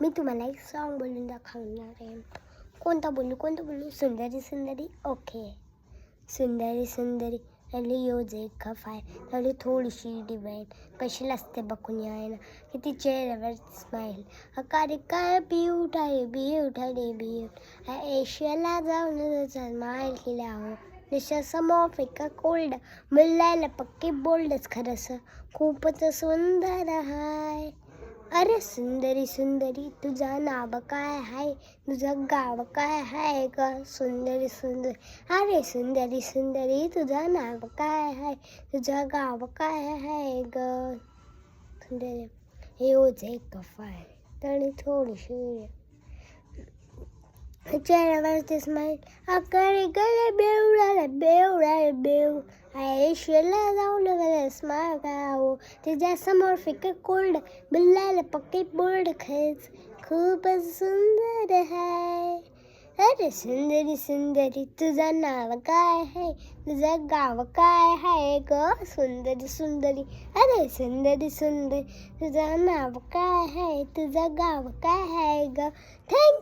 मी तुम्हाला एक सॉन्ग बोलून दाखवणार आहे. कोणतं बोलू? सुंदरी सुंदरी. ओके. सुंदरी सुंदरी लिओ जे खफाय थोडी थोडीशी डिवाईन कशी असते बघून यायला किती चेहऱ्यावर स्माईल अकारी काय ब्यूट एशियाला जाऊन स्माईल केल्या हो निशा समोर फिका कोल्ड मुलायला पक्की बोल्डच खरंच खूपच सुंदर हाय. अरे सुंदरी सुंदरी तुझं नाव काय आहे तुझं गाव काय आहे ग सुंदरी सुंदरी. अरे सुंदरी सुंदरी तुझं नाव काय आहे तुझं गाव काय आहे ग सुंदरी. हे ओझे कफाय तरी थोडीशी चेहऱ्यावरती स्माईल अकडे गले बेवडाले आयुष्याला जाऊन गले स्माईल काय हो तिच्या समोर फिके कोल्ड बिल्लाला पक्की बोल्ड खरंच खूपच सुंदर आहे. अरे सुंदरी सुंदरी तुझं नाव काय आहे तुझं गाव काय आहे ग सुंदरी सुंदरी. अरे सुंदरी सुंदरी तुझं नाव काय आहे तुझं गाव काय आहे ग. थँक्यू.